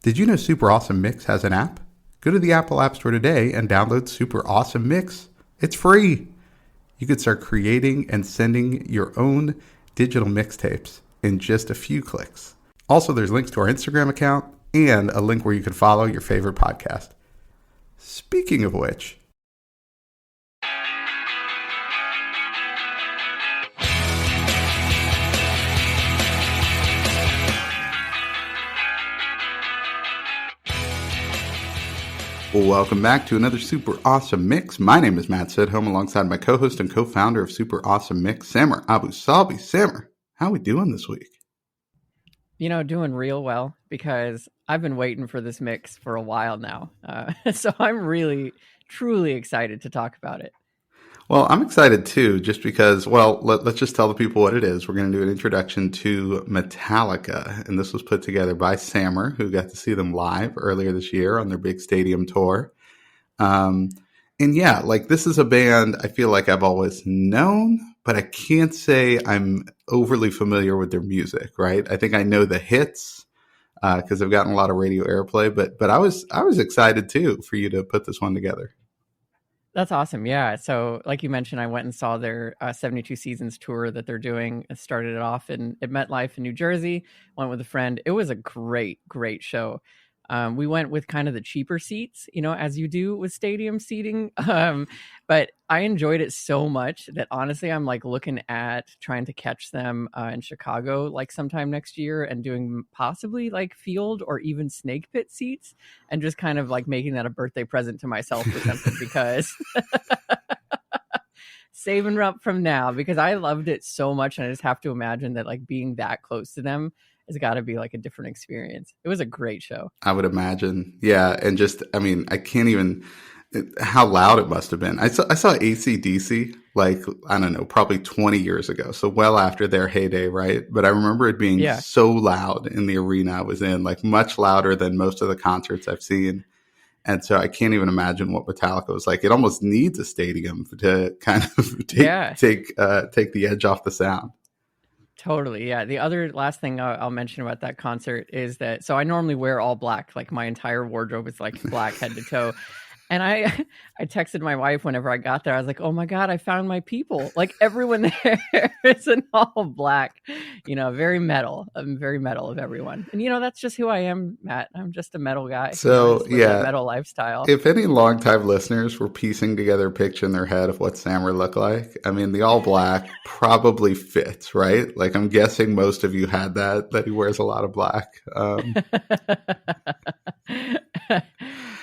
Did you know Super Awesome Mix has an app? Go to the Apple App Store today and download Super Awesome Mix. It's free. You could start creating and sending your own digital mixtapes in just a few clicks. Also, there's links to our Instagram account and a link where you can follow your favorite podcast. Speaking of which, welcome back to another Super Awesome Mix. My name is Matt Sidholm, alongside my co-host and co-founder of Super Awesome Mix, Samer Abu Salbi. Samer, how we doing this week? You know, doing real well, because I've been waiting for this mix for a while now. So I'm really, truly excited to talk about it. Well, I'm excited too, just because, let's just tell the people what it is. We're going to do an introduction to Metallica, and this was put together by Samer, who got to see them live earlier this year on their big stadium tour. And yeah, this is a band I feel like I've always known, but I can't say I'm overly familiar with their music, right? I think I know the hits because I've gotten a lot of radio airplay, but I was excited too for you to put this one together. That's awesome. Yeah. So like you mentioned, I went and saw their 72 Seasons tour that they're doing. I started it off at MetLife in New Jersey, went with a friend. It was a great, great show. We went with kind of the cheaper seats, as you do with stadium seating. But I enjoyed it so much that honestly, I'm looking at trying to catch them in Chicago, sometime next year, and doing possibly field or even snake pit seats, and just kind of making that a birthday present to myself or something, because saving up from now, because I loved it so much. And I just have to imagine that being that close to them has got to be a different experience. It was a great show. I would imagine. Yeah. And I can't even, how loud it must have been. I saw AC/DC, I don't know, probably 20 years ago. So well after their heyday, right? But I remember it being so loud in the arena I was in, much louder than most of the concerts I've seen. And so I can't even imagine what Metallica was like. It almost needs a stadium to kind of take the edge off the sound. Totally. Yeah. The other last thing I'll mention about that concert is that, so I normally wear all black, my entire wardrobe is black head to toe. And I texted my wife whenever I got there. I was like, oh my God, I found my people. Everyone there is in all black, very metal. I'm very metal of everyone. And, that's just who I am, Matt. I'm just a metal guy. So, yeah. Metal lifestyle. If any longtime listeners were piecing together a picture in their head of what Samer looked like, the all black probably fits, right? I'm guessing most of you had that he wears a lot of black.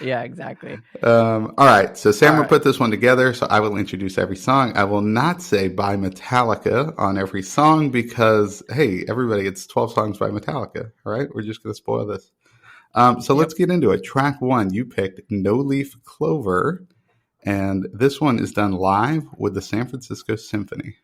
Yeah, exactly. All right. So Samer put this one together. So I will introduce every song. I will not say by Metallica on every song because, hey, everybody, it's 12 songs by Metallica. All right. We're just going to spoil this. Let's get into it. Track 1, you picked No Leaf Clover. And this one is done live with the San Francisco Symphony.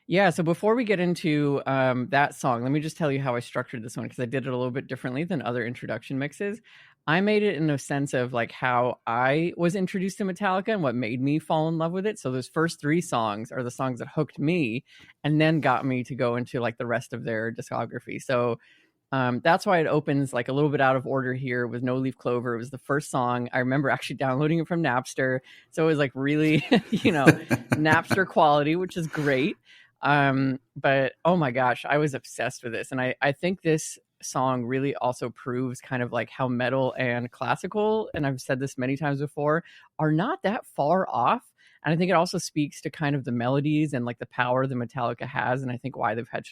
Yeah, so before we get into that song, let me just tell you how I structured this one, because I did it a little bit differently than other introduction mixes. I made it in a sense of how I was introduced to Metallica and what made me fall in love with it. So those first 3 songs are the songs that hooked me and then got me to go into the rest of their discography. So that's why it opens a little bit out of order here with No Leaf Clover. It was the first song. I remember actually downloading it from Napster. So it was really, Napster quality, which is great. But oh my gosh, I was obsessed with this. And I think this song really also proves kind of how metal and classical, and I've said this many times before, are not that far off. And I think it also speaks to kind of the melodies and the power that Metallica has. And I think why they've had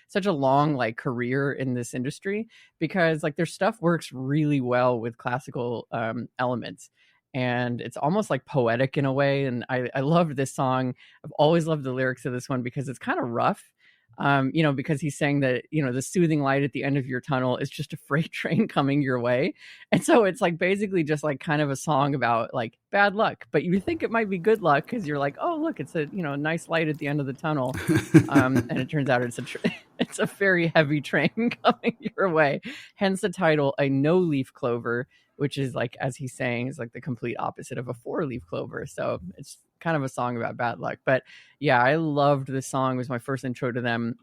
such a long career in this industry, because their stuff works really well with classical elements. And it's almost poetic in a way. And I love this song. I've always loved the lyrics of this one because it's kind of rough. Because he's saying that, the soothing light at the end of your tunnel is just a freight train coming your way. And so it's basically just kind of a song about bad luck, but you think it might be good luck because you're oh, look, it's a, nice light at the end of the tunnel. And it turns out it's a very heavy train coming your way. Hence the title, A No Leaf Clover, which is as he's saying, is the complete opposite of a 4-leaf clover. So it's kind of a song about bad luck. But yeah, I loved this song. It was my first intro to them.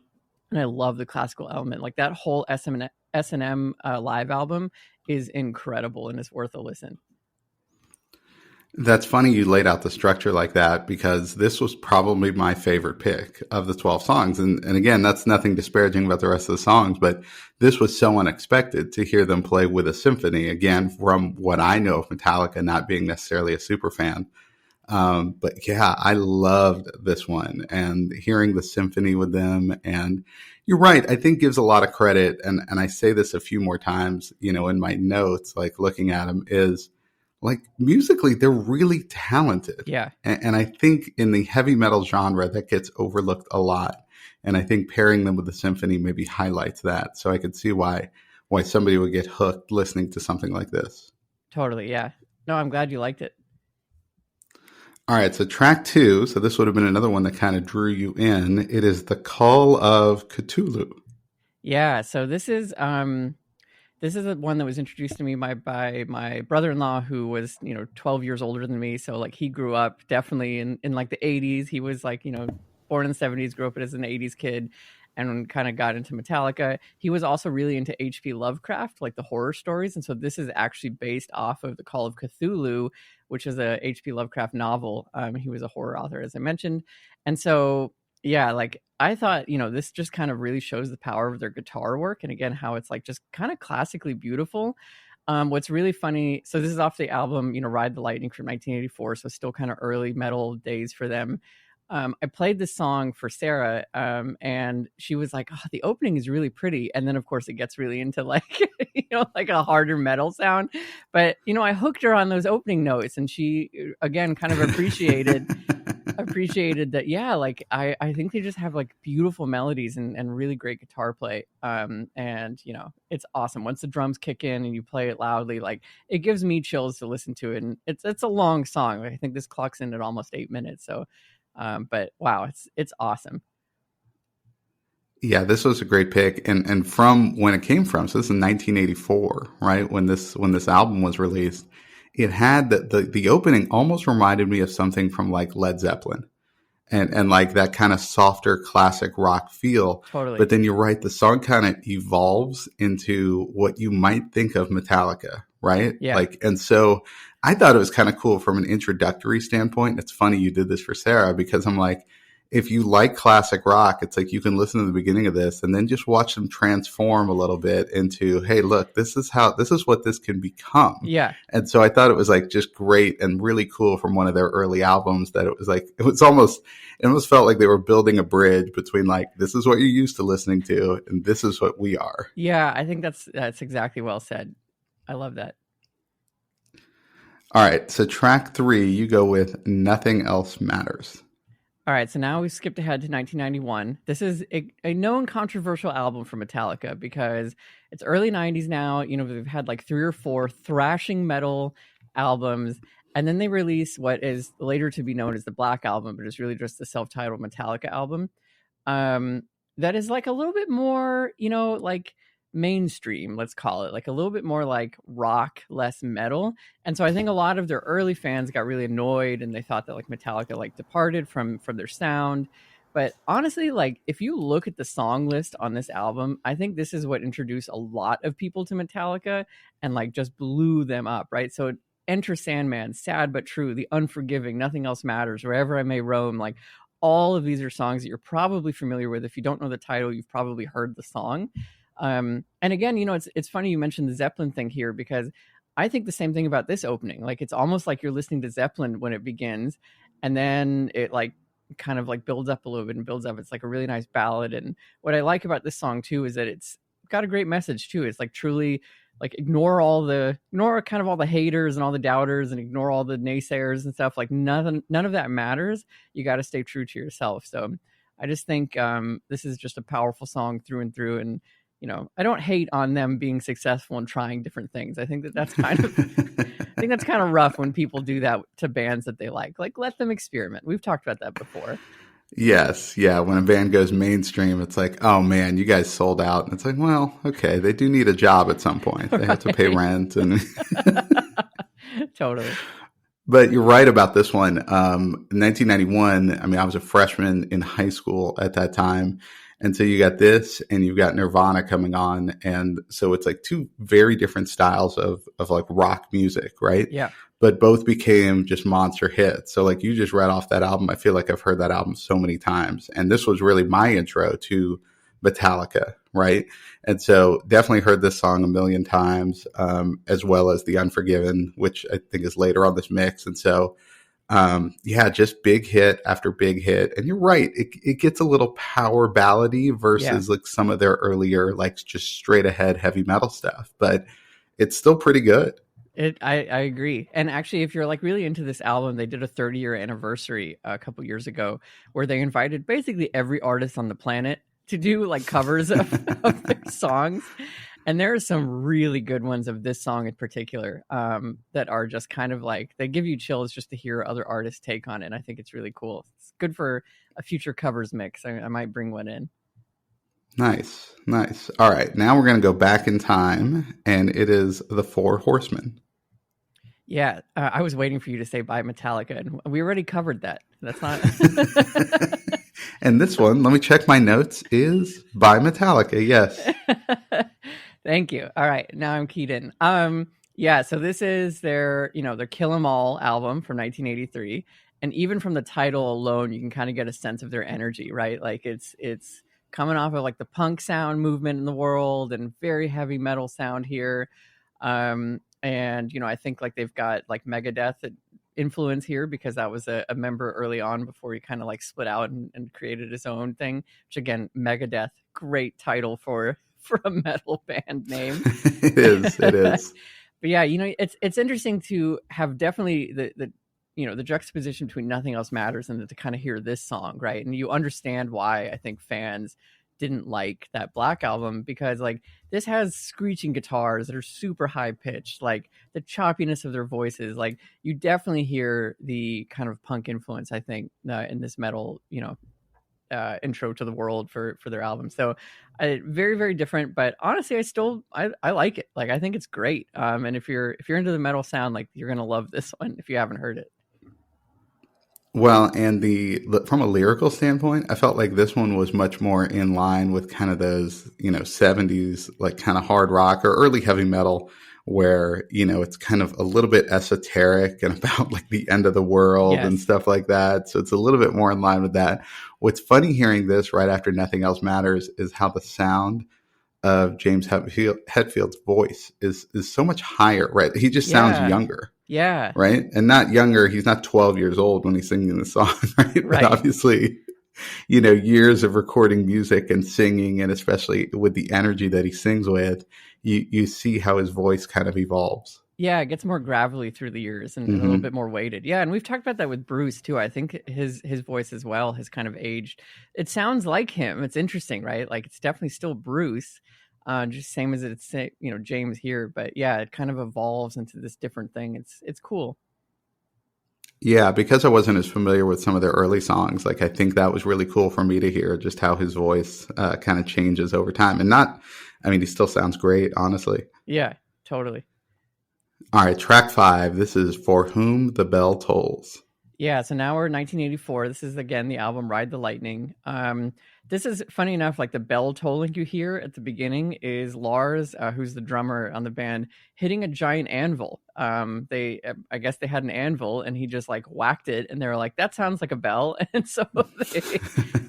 and I love the classical element. Like that whole S&M live album is incredible and is worth a listen. That's funny you laid out the structure like that because this was probably my favorite pick of the 12 songs. And again, that's nothing disparaging about the rest of the songs, but this was so unexpected to hear them play with a symphony. Again, from what I know of Metallica, not being necessarily a super fan. But yeah, I loved this one and hearing the symphony with them. And you're right. I think gives a lot of credit. And I say this a few more times, in my notes, like looking at them is, like musically, they're really talented. Yeah. And I think in the heavy metal genre, that gets overlooked a lot. And I think pairing them with the symphony maybe highlights that. So I could see why somebody would get hooked listening to something like this. Totally. Yeah. No, I'm glad you liked it. All right. So track 2. So this would have been another one that kind of drew you in. It is the Call of Ktulu. Yeah. So this is one that was introduced to me by my brother-in-law, who was 12 years older than me. So like he grew up definitely in like the 80s. He was like born in the 70s, grew up as an 80s kid, and kind of got into Metallica. He was also really into H.P. Lovecraft, like the horror stories. And so this is actually based off of the Call of Cthulhu, which is a H.P. Lovecraft novel. He was a horror author, as I mentioned. And so, yeah, like I thought, this just kind of really shows the power of their guitar work. And again, how it's like just kind of classically beautiful. What's really funny, so this is off the album, Ride the Lightning from 1984. So still kind of early metal days for them. I played this song for Sarah, and she was like, "Oh, the opening is really pretty." And then, of course, it gets really into like, like a harder metal sound. But I hooked her on those opening notes, and she again kind of appreciated that. Yeah, like I think they just have like beautiful melodies and really great guitar play. And it's awesome once the drums kick in and you play it loudly. Like it gives me chills to listen to it, and it's a long song. Like, I think this clocks in at almost 8 minutes. So. But wow, it's awesome. Yeah, this was a great pick, and from when it came from, so this is 1984, right? When this album was released, it had the opening almost reminded me of something from like Led Zeppelin, and like that kind of softer classic rock feel. Totally. But then you're right, the song kind of evolves into what you might think of Metallica, right? Yeah. Like, and so I thought it was kind of cool from an introductory standpoint. It's funny you did this for Sarah because I'm like, if you like classic rock, it's like you can listen to the beginning of this and then just watch them transform a little bit into, hey, look, this is what this can become. Yeah. And so I thought it was like just great and really cool from one of their early albums that it almost felt like they were building a bridge between like, this is what you're used to listening to and this is what we are. Yeah, I think that's exactly well said. I love that. All right. So track 3, you go with Nothing Else Matters. All right, so now we skipped ahead to 1991. This is a known controversial album from Metallica because it's early 90s now. They've had like 3 or 4 thrashing metal albums, and then they release what is later to be known as the Black Album, but it's really just the self-titled Metallica album. That is like a little bit more, like mainstream, let's call it, like a little bit more like rock, less metal. And so I think a lot of their early fans got really annoyed and they thought that like Metallica like departed from their sound. But honestly, like if you look at the song list on this album, I think this is what introduced a lot of people to Metallica and like just blew them up, right? So Enter Sandman, Sad But True, The Unforgiving, Nothing Else Matters, Wherever I May Roam, like all of these are songs that you're probably familiar with. If you don't know the title, you've probably heard the song. And again, it's funny you mentioned the Zeppelin thing here because I think the same thing about this opening. Like it's almost like you're listening to Zeppelin when it begins, and then it like kind of like builds up a little bit and builds up. It's like a really nice ballad. And what I like about this song too is that it's got a great message too. It's like truly like ignore kind of all the haters and all the doubters and ignore all the naysayers and stuff. Like none of that matters. You got to stay true to yourself. So I just think this is just a powerful song through and through. And I don't hate on them being successful and trying different things. I think that's kind of rough when people do that to bands that they like. Like, let them experiment. We've talked about that before. Yes. Yeah. When a band goes mainstream, it's like, oh man, you guys sold out. And it's like, well, okay, they do need a job at some point. They have to pay rent and Totally. But you're right about this one. 1991, I mean, I was a freshman in high school at that time. And so you got this and you've got Nirvana coming on. And so it's like two very different styles of like rock music, right? Yeah. But both became just monster hits. So like you just read off that album. I feel like I've heard that album so many times. And this was really my intro to Metallica, right? And so definitely heard this song a million times, as well as the Unforgiven, which I think is later on this mix. And so yeah, just big hit after big hit. And you're right, it gets a little power ballady versus like some of their earlier, like just straight ahead heavy metal stuff, but it's still pretty good. I agree. And actually, if you're like really into this album, they did a 30-year anniversary a couple years ago where they invited basically every artist on the planet to do like covers of their songs. And there are some really good ones of this song in particular, that are just kind of like, they give you chills just to hear other artists' take on it. And I think it's really cool. It's good for a future covers mix. I might bring one in. Nice, nice. All right, now we're going to go back in time, and it is the Four Horsemen. Yeah, I was waiting for you to say by Metallica, and we already covered that. That's not. And this one, let me check my notes, is by Metallica. Yes. Thank you. All right, now I'm keyed in. Yeah, so this is their Kill 'Em All album from 1983, and even from the title alone, you can kind of get a sense of their energy, right? Like it's coming off of like the punk sound movement in the world and very heavy metal sound here. And I think like they've got like Megadeth influence here because that was a member early on before he kind of like split out and created his own thing, which again, Megadeth, great title for a metal band name. It is. But yeah, it's interesting to have definitely the juxtaposition between Nothing Else Matters and to kind of hear this song, right? And you understand why I think fans didn't like that Black album, because like this has screeching guitars that are super high pitched, like the choppiness of their voices, like you definitely hear the kind of punk influence, I think, in this metal, intro to the world for their album. So very, very different, but honestly, I like it. Like, I think it's great. And if you're into the metal sound, like you're going to love this one if you haven't heard it. Well, and from a lyrical standpoint, I felt like this one was much more in line with kind of those, 70s, like kind of hard rock or early heavy metal where, it's kind of a little bit esoteric and about like the end of the world and stuff like that. So it's a little bit more in line with that. What's funny hearing this right after Nothing Else Matters is how the sound of James Hetfield's voice is so much higher, right? He just sounds younger. Yeah. Right. And not younger. He's not 12 years old when he's singing the song. Right. But obviously, years of recording music and singing, and especially with the energy that he sings with, you see how his voice kind of evolves. Yeah. It gets more gravelly through the years and a little bit more weighted. Yeah. And we've talked about that with Bruce too. I think his voice as well has kind of aged. It sounds like him. It's interesting, right? Like it's definitely still Bruce. Just same as it's James here, but yeah, it kind of evolves into this different thing. It's cool. Yeah, because I wasn't as familiar with some of their early songs, like I think that was really cool for me to hear just how his voice kind of changes over time. And he still sounds great, honestly. Yeah, totally. All right, track 5. This is For Whom the Bell Tolls. Yeah, so now we're in 1984. This is, again, the album Ride the Lightning. This is, funny enough, like the bell tolling you hear at the beginning is Lars, who's the drummer on the band, hitting a giant anvil. I guess they had an anvil, and he just like whacked it, and they were like, that sounds like a bell. And so they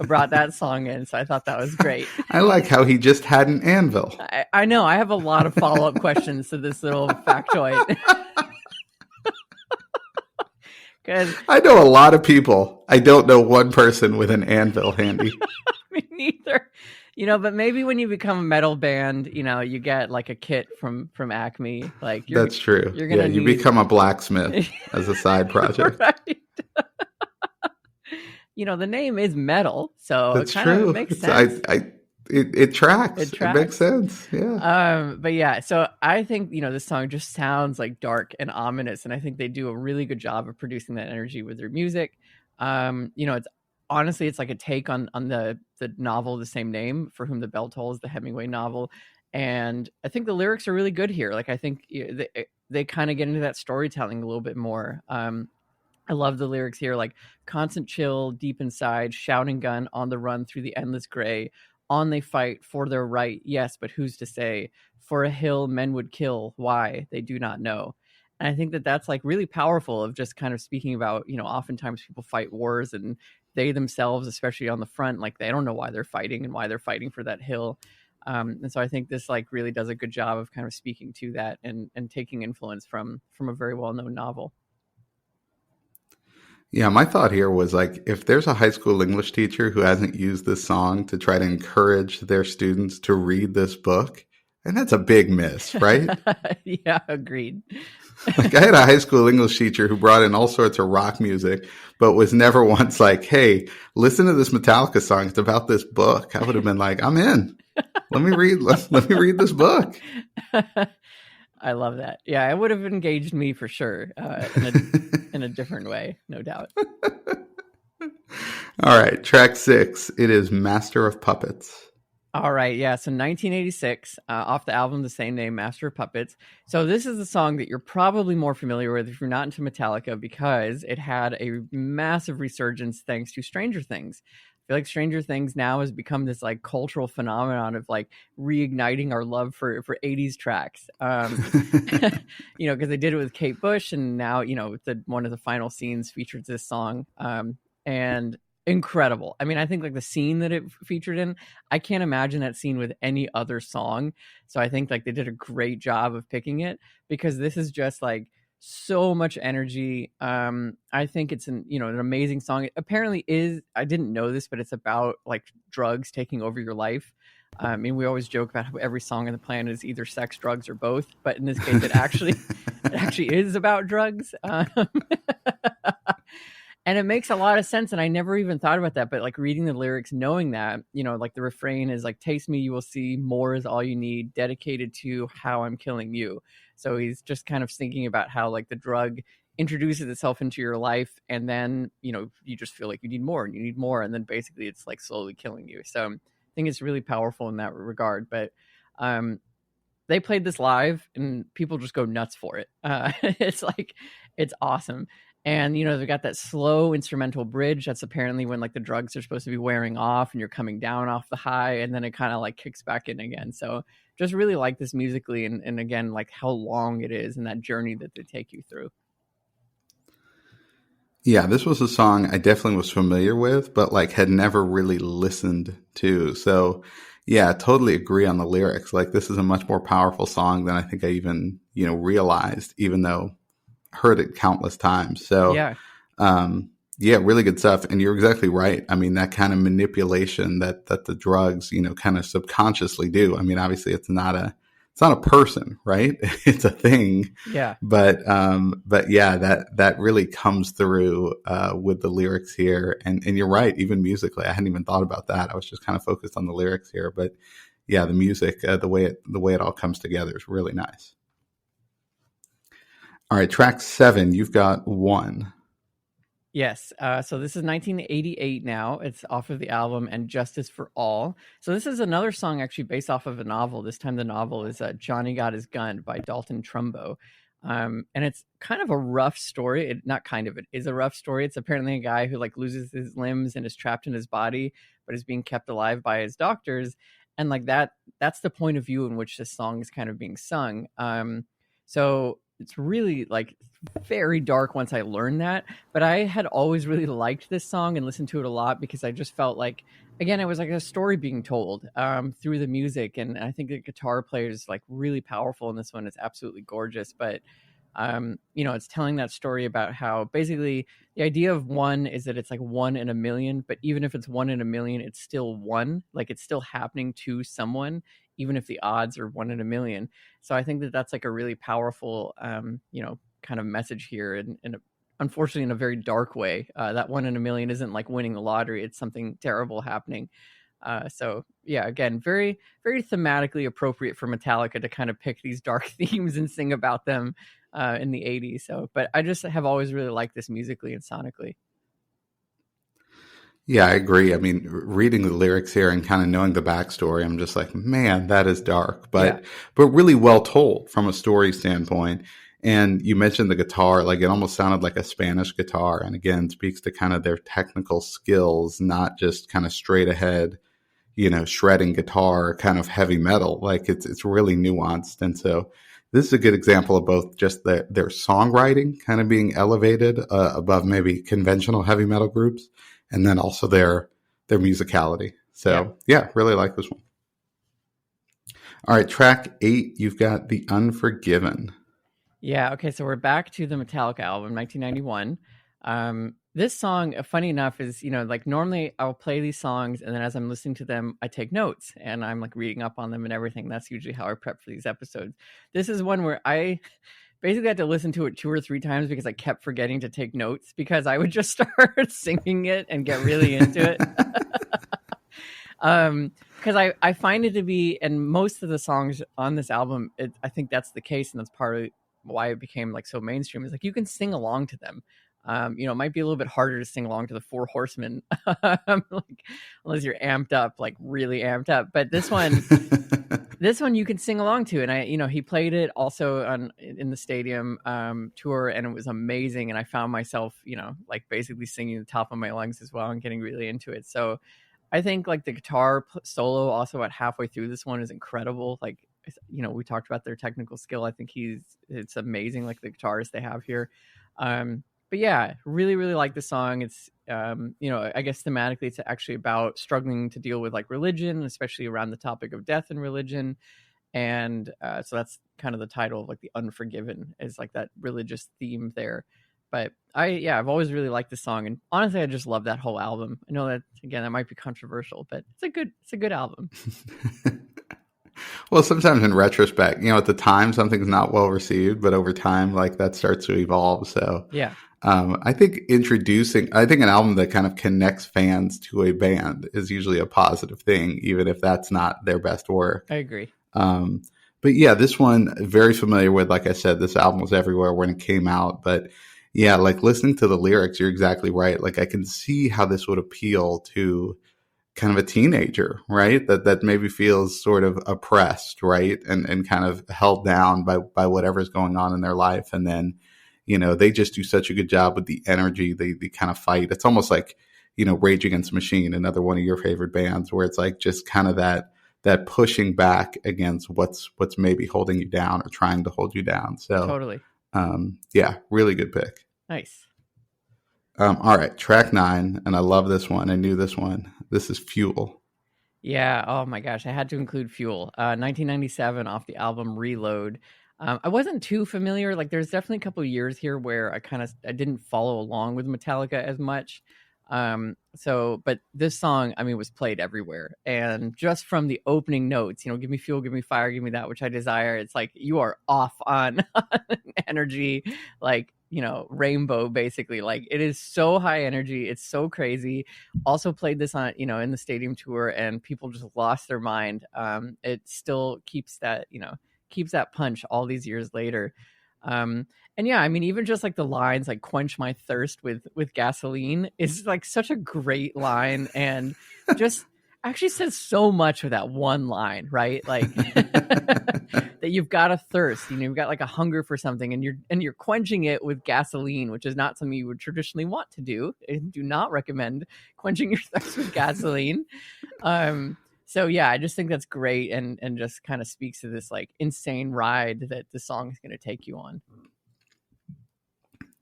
brought that song in, so I thought that was great. I like how he just had an anvil. I know, I have a lot of follow-up questions to this little factoid. I know a lot of people. I don't know one person with an anvil handy. Me neither. But maybe when you become a metal band, you get like a kit from Acme. Like that's true. You become a blacksmith as a side project. Right. The name is metal, so that's it kind of makes sense. It tracks. It makes sense. Yeah. But yeah, so I think, this song just sounds like dark and ominous. And I think they do a really good job of producing that energy with their music. It's honestly, it's like a take on the novel of the same name, For Whom the Bell Tolls, the Hemingway novel. And I think the lyrics are really good here. Like, I think they kind of get into that storytelling a little bit more. I love the lyrics here, like constant chill deep inside, shouting gun on the run through the endless gray. On they fight for their right, yes, but who's to say? For a hill men would kill, why? They do not know. And I think that that's like really powerful of just kind of speaking about, oftentimes people fight wars and they themselves, especially on the front, like they don't know why they're fighting and why they're fighting for that hill. And so I think this like really does a good job of kind of speaking to that and taking influence from a very well known novel. Yeah, my thought here was like, if there's a high school English teacher who hasn't used this song to try to encourage their students to read this book, and that's a big miss, right? Yeah, agreed. Like I had a high school English teacher who brought in all sorts of rock music, but was never once like, "Hey, listen to this Metallica song. It's about this book." I would have been like, "I'm in. Let me read. Let me read this book." I love that. Yeah, it would have engaged me for sure in a different way, no doubt. All right, track 6. It is Master of Puppets. All right, yeah. So 1986, off the album the same name, Master of Puppets. So this is the song that you're probably more familiar with if you're not into Metallica, because it had a massive resurgence thanks to Stranger Things. I feel like Stranger Things now has become this like cultural phenomenon of like reigniting our love for 80s tracks. Because they did it with Kate Bush, and now one of the final scenes featured this song. And incredible. I mean, I think like the scene that it featured in, I can't imagine that scene with any other song. So I think like they did a great job of picking it, because this is just like so much energy. I think it's an amazing song. It apparently is, I didn't know this, but it's about like drugs taking over your life. I mean, we always joke about how every song on the planet is either sex, drugs, or both, but in this case, it actually is about drugs. And it makes a lot of sense. And I never even thought about that. But like reading the lyrics, knowing that, like the refrain is like, taste me, you will see, more is all you need, dedicated to how I'm killing you. So he's just kind of thinking about how like the drug introduces itself into your life. And then, you just feel like you need more and you need more. And then basically it's like slowly killing you. So I think it's really powerful in that regard. But they played this live and people just go nuts for it. It's awesome. And, they've got that slow instrumental bridge. That's apparently when like the drugs are supposed to be wearing off and you're coming down off the high, and then it kind of like kicks back in again. So just really like this musically, and again, like how long it is and that journey that they take you through. Yeah, this was a song I definitely was familiar with, but like had never really listened to. So yeah, totally agree on the lyrics. Like this is a much more powerful song than I think I even, realized, even though heard it countless times. So yeah, really good stuff. And you're exactly right. I mean, that kind of manipulation that the drugs, kind of subconsciously do. I mean, obviously it's not a person, right? It's a thing. yeah. But yeah, that really comes through with the lyrics here. And you're right, even musically, I hadn't even thought about that. I was just kind of focused on the lyrics here. But yeah, the music, the way it all comes together is really nice. All right, track 7, you've got One. Yes. So this is 1988 now. It's off of the album And Justice for All. So this is another song actually based off of a novel. This time the novel is Johnny Got His Gun by Dalton Trumbo. And it's kind of a rough story. It is a rough story. It's apparently a guy who like loses his limbs and is trapped in his body, but is being kept alive by his doctors. And like that's the point of view in which this song is kind of being sung. So it's really like very dark once I learned that, but I had always really liked this song and listened to it a lot, because I just felt like, again, it was like a story being told through the music. And I think the guitar player is like really powerful in this one. It's absolutely gorgeous. But it's telling that story about how basically the idea of one is that it's like 1 in a million, but even if it's 1 in a million, it's still one, like it's still happening to someone, even if the odds are 1 in a million. So I think that that's like a really powerful, kind of message here. And unfortunately, in a very dark way, that 1 in a million isn't like winning the lottery. It's something terrible happening. So yeah, again, very, very thematically appropriate for Metallica to kind of pick these dark themes and sing about them in the 80s. So, but I just have always really liked this musically and sonically. Yeah, I agree. I mean, reading the lyrics here and kind of knowing the backstory, I'm just like, man, that is dark, but really well told from a story standpoint. And you mentioned the guitar, like it almost sounded like a Spanish guitar. And again, speaks to kind of their technical skills, not just kind of straight ahead, shredding guitar, kind of heavy metal. Like it's really nuanced. And so this is a good example of both just their songwriting kind of being elevated above maybe conventional heavy metal groups, and then also their musicality. So yeah, really like this one. All right, track 8, you've got The Unforgiven. Yeah, okay, so we're back to the Metallica album, 1991. This song, funny enough, is, like normally I'll play these songs and then as I'm listening to them, I take notes and I'm like reading up on them and everything. That's usually how I prep for these episodes. This is one where I basically had to listen to it 2 or 3 times because I kept forgetting to take notes because I would just start singing it and get really into it. Because I find it to be, and most of the songs on this album, I think that's the case, and that's part of why it became like so mainstream. Is like you can sing along to them. It might be a little bit harder to sing along to the Four Horsemen, like unless you're amped up, like really amped up. But this one you can sing along to, and he played it also in the stadium tour, and it was amazing. And I found myself, like basically singing the top of my lungs as well, and getting really into it. So I think like the guitar solo also at halfway through this one is incredible. Like, we talked about their technical skill. I think it's amazing. Like the guitarists they have here. But yeah, really, really like the song. It's, I guess thematically it's actually about struggling to deal with like religion, especially around the topic of death and religion. And so that's kind of the title of like The Unforgiven, is like that religious theme there. But I've always really liked this song, and honestly, I just love that whole album. I know that again, that might be controversial, but it's a good album. Well, sometimes in retrospect, at the time something's not well received, but over time, like that starts to evolve. So yeah, I think an album that kind of connects fans to a band is usually a positive thing, even if that's not their best work. I agree. But yeah, this one, very familiar with. Like I said, this album was everywhere when it came out, but yeah, like listening to the lyrics, you're exactly right. Like I can see how this would appeal to kind of a teenager, right? That maybe feels sort of oppressed, right? And kind of held down by whatever's going on in their life. And then, they just do such a good job with the energy they kind of fight. It's almost like, Rage Against the Machine, another one of your favorite bands, where it's like just kind of that pushing back against what's maybe holding you down or trying to hold you down. So Totally. Yeah, really good pick. Nice. All right, track 9, and I love this one. I knew this one. This is Fuel. Yeah. Oh my gosh, I had to include Fuel. 1997 off the album Reload. I wasn't too familiar. Like, there's definitely a couple of years here where I didn't follow along with Metallica as much. But this song, I mean, was played everywhere. And just from the opening notes, give me fuel, give me fire, give me that which I desire. It's like you are off on energy, like, rainbow, basically. Like, it is so high energy. It's so crazy. Also played this on, in the stadium tour, and people just lost their mind. It still keeps that punch all these years later. And yeah, I mean, even just like the lines like "quench my thirst with gasoline" is like such a great line, and just actually says so much with that one line, right? Like that you've got a thirst, you've got like a hunger for something, and you're quenching it with gasoline, which is not something you would traditionally want to do. I do not recommend quenching your thirst with gasoline. So yeah, I just think that's great, and just kind of speaks to this like insane ride that the song is going to take you on.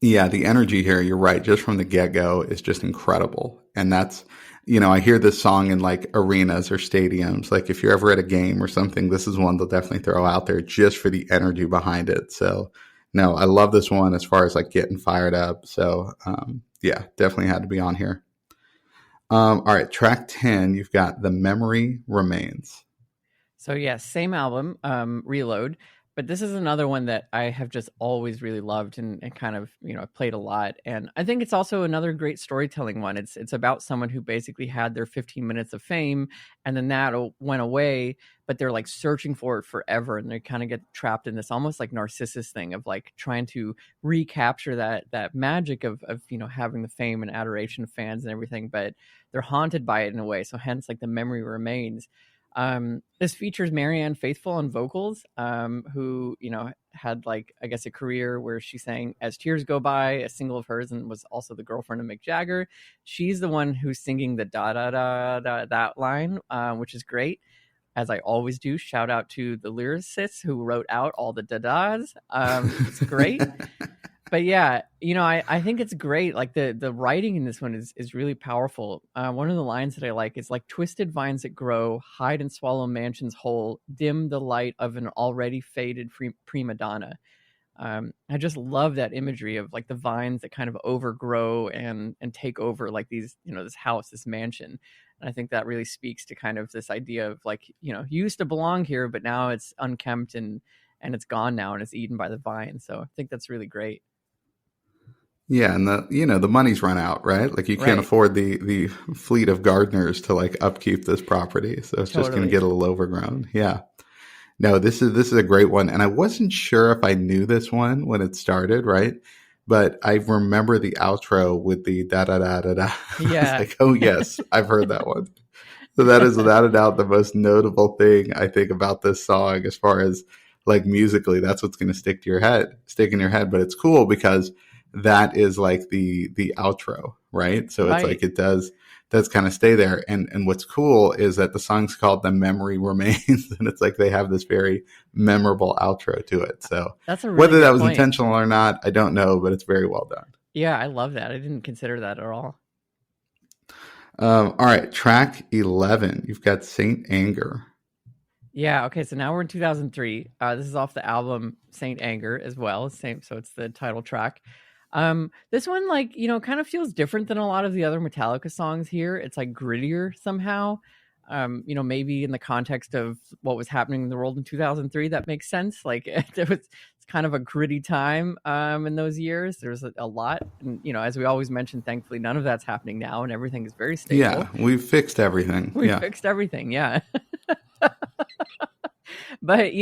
Yeah, the energy here, you're right, just from the get-go is just incredible. And that's, I hear this song in like arenas or stadiums. Like if you're ever at a game or something, this is one they'll definitely throw out there just for the energy behind it. So no, I love this one as far as like getting fired up. So yeah, definitely had to be on here. All right, track 10, you've got The Memory Remains. So yeah, same album, Reload. But this is another one that I have just always really loved, and kind of, played a lot. And I think it's also another great storytelling one. It's about someone who basically had their 15 minutes of fame, and then that went away, but they're like searching for it forever. And they kind of get trapped in this almost like Narcissus thing of like trying to recapture that magic of having the fame and adoration of fans and everything, but they're haunted by it in a way. So hence like The Memory Remains. This features Marianne Faithfull on vocals, who, had like, I guess, a career where she sang As Tears Go By, a single of hers, and was also the girlfriend of Mick Jagger. She's the one who's singing the da da da da that line, which is great. As I always do, shout out to the lyricists who wrote out all the da-das. It's great. But yeah, I think it's great. Like the writing in this one is really powerful. One of the lines that I like is like, twisted vines that grow, hide and swallow mansions whole, dim the light of an already faded prima donna. I just love that imagery of like the vines that kind of overgrow and take over like these, this house, this mansion. And I think that really speaks to kind of this idea of like, you used to belong here, but now it's unkempt and it's gone now and it's eaten by the vine. So I think that's really great. Yeah, and the money's run out, right? Like you can't afford the fleet of gardeners to like upkeep this property, so it's just going to get a little overgrown. Yeah. No, this is a great one, and I wasn't sure if I knew this one when it started, right? But I remember the outro with the da da da da da. Yeah. I was like, oh yes, I've heard that one. So that is without a doubt the most notable thing I think about this song, as far as like musically. That's what's going to stick in your head. But it's cool because that is like the outro, right? So it's like it does kind of stay there. And what's cool is that the song's called The Memory Remains, and it's like they have this very memorable outro to it. So that's a really whether that was point. intentional or not, I don't know, but it's very well done. Yeah, I love that. I didn't consider that at all. All right, track 11. You've got Saint Anger. Yeah, okay, so now we're in 2003. This is off the album Saint Anger as well. So it's the title track. This one, like, kind of feels different than a lot of the other Metallica songs here. It's like grittier somehow. Maybe in the context of what was happening in the world in 2003, that makes sense. Like it's kind of a gritty time in those years. There's a lot, and as we always mention, thankfully none of that's happening now, and everything is very stable. Yeah, we've fixed everything. We've fixed everything. Yeah. But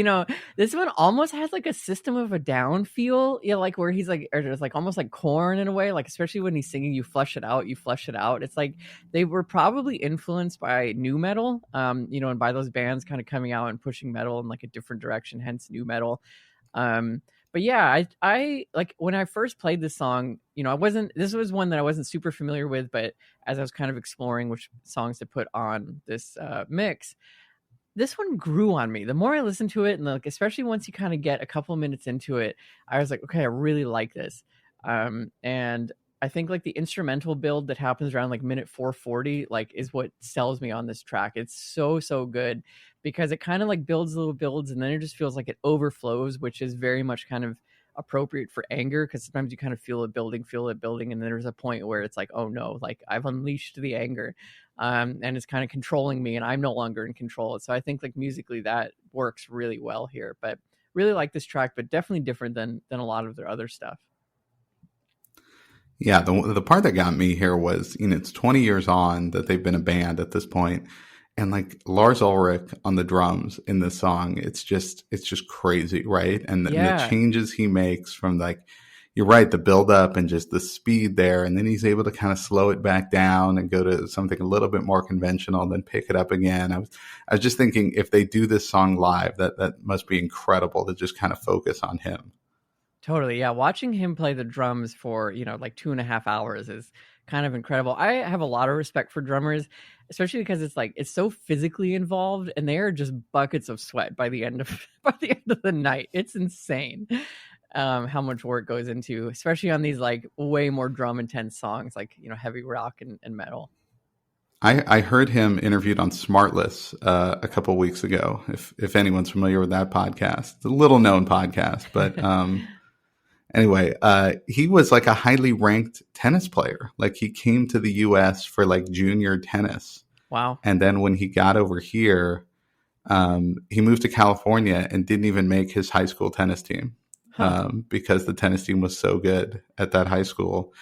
this one almost has like a System of a Down feel, like where he's like, or just like almost like Korn in a way, like especially when he's singing "You Flush It Out, You Flush It Out." It's like they were probably influenced by nu metal, and by those bands kind of coming out and pushing metal in like a different direction, hence nu metal. But yeah, I like when I first played this song, this was one that I wasn't super familiar with, but as I was kind of exploring which songs to put on this mix, this one grew on me. The more I listened to it, and like especially once you kind of get a couple of minutes into it, I was like, okay, I really like this. And I think like the instrumental build that happens around like minute 440, like is what sells me on this track. It's so good because it kind of like builds and then it just feels like it overflows, which is very much kind of appropriate for anger, because sometimes you kind of feel it building, and then there's a point where it's like, oh no, like I've unleashed the anger, and it's kind of controlling me and I'm no longer in control. So I think like musically that works really well here, but really like this track, but definitely different than a lot of their other stuff. Yeah, the part that got me here was, it's 20 years on that they've been a band at this point, and like Lars Ulrich on the drums in this song, it's just crazy, right? And the changes he makes from like, you're right, the build up and just the speed there, and then he's able to kind of slow it back down and go to something a little bit more conventional, and then pick it up again. I was just thinking, if they do this song live, that must be incredible to just kind of focus on him. Totally. Yeah. Watching him play the drums for, like 2.5 hours is kind of incredible. I have a lot of respect for drummers, especially because it's so physically involved, and they are just buckets of sweat by the end of the night. It's insane how much work goes into, especially on these like way more drum intense songs, like, heavy rock and metal. I heard him interviewed on Smartless a couple weeks ago. If anyone's familiar with that podcast, it's a little known podcast, but anyway, he was like a highly ranked tennis player. Like he came to the US for like junior tennis. Wow. And then when he got over here, he moved to California and didn't even make his high school tennis team, because the tennis team was so good at that high school.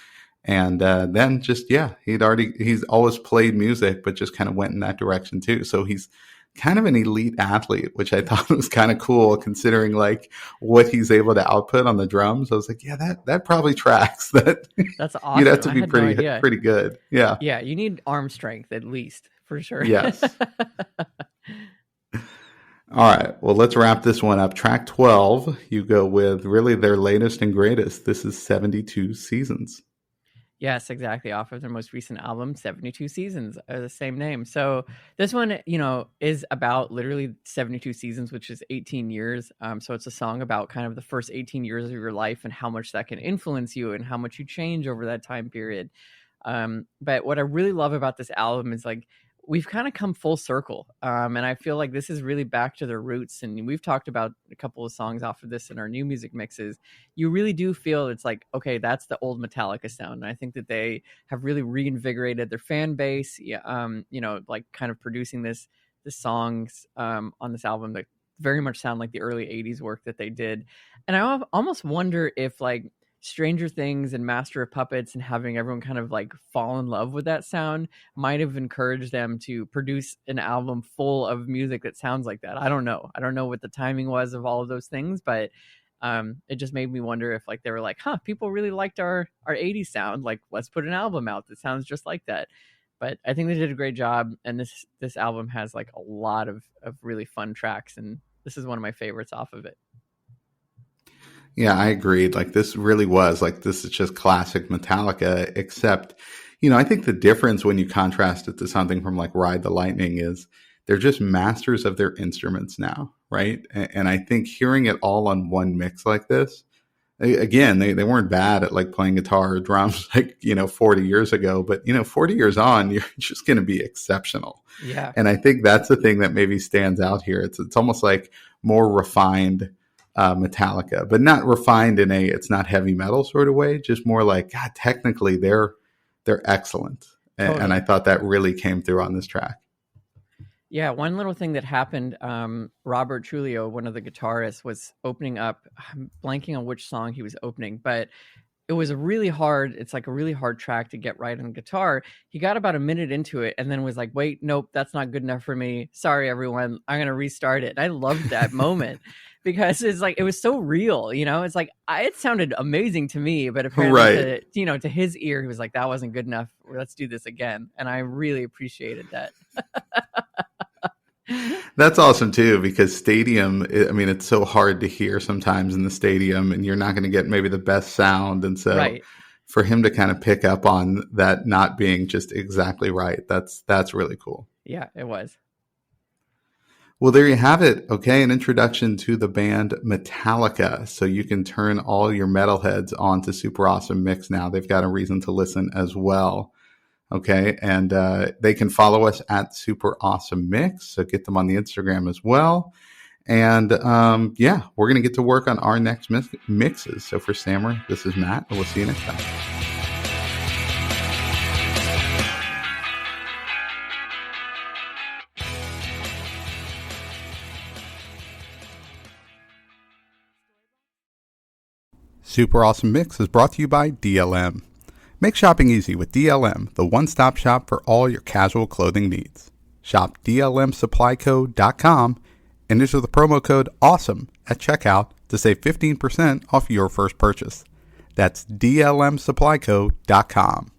And then he's always played music, but just kind of went in that direction too. So he's kind of an elite athlete, which I thought was kind of cool considering like what he's able to output on the drums. I was like, yeah, that probably tracks. That's awesome. You'd have to be pretty good. Yeah. Yeah. You need arm strength at least, for sure. Yes. All right. Well, let's wrap this one up. Track 12, you go with really their latest and greatest. This is 72 Seasons. Yes, exactly. Off of their most recent album, 72 Seasons, the same name. So this one, is about literally 72 seasons, which is 18 years. So it's a song about kind of the first 18 years of your life and how much that can influence you and how much you change over that time period. But what I really love about this album is like we've kind of come full circle. And I feel like this is really back to their roots. And we've talked about a couple of songs off of this in our new music mixes. You really do feel it's like, okay, that's the old Metallica sound. And I think that they have really reinvigorated their fan base. Yeah, like kind of producing the songs on this album that very much sound like the early 80s work that they did. And I almost wonder if like Stranger Things and Master of Puppets and having everyone kind of like fall in love with that sound might have encouraged them to produce an album full of music that sounds like that. I don't know. I don't know what the timing was of all of those things, but it just made me wonder if like they were like, people really liked our 80s sound. Like, let's put an album out that sounds just like that. But I think they did a great job. And this album has like a lot of really fun tracks. And this is one of my favorites off of it. Yeah, I agreed. Like this really was like, this is just classic Metallica, except, I think the difference when you contrast it to something from like Ride the Lightning is they're just masters of their instruments now. Right. And I think hearing it all on one mix like this, again, they weren't bad at like playing guitar or drums like, 40 years ago, but 40 years on, you're just going to be exceptional. Yeah. And I think that's the thing that maybe stands out here. It's almost like more refined Metallica, but not refined in it's not heavy metal sort of way, just more like, God, technically they're excellent. Totally. And I thought that really came through on this track. Yeah, one little thing that happened, Robert Trujillo, one of the guitarists, was opening up, I'm blanking on which song he was opening, but it was it's like a really hard track to get right on guitar. He got about a minute into it and then was like, wait, nope, that's not good enough for me. Sorry, everyone. I'm going to restart it. And I loved that moment because it's like, it was so real, it's like, it sounded amazing to me, but apparently to his ear, he was like, that wasn't good enough. Let's do this again. And I really appreciated that. That's awesome too, because stadium, it's so hard to hear sometimes in the stadium and you're not going to get maybe the best sound. And so for him to kind of pick up on that not being just exactly right, that's really cool. Yeah, it was. Well, there you have it. Okay. An introduction to the band Metallica. So you can turn all your metalheads on to Super Awesome Mix now. They've got a reason to listen as well. Okay. And they can follow us at Super Awesome Mix. So get them on the Instagram as well. And we're going to get to work on our next mixes. So for Sammer, this is Matt, and we'll see you next time. Super Awesome Mix is brought to you by DLM. Make shopping easy with DLM, the one-stop shop for all your casual clothing needs. Shop DLMsupplyco.com and enter the promo code AWESOME at checkout to save 15% off your first purchase. That's DLMsupplyco.com.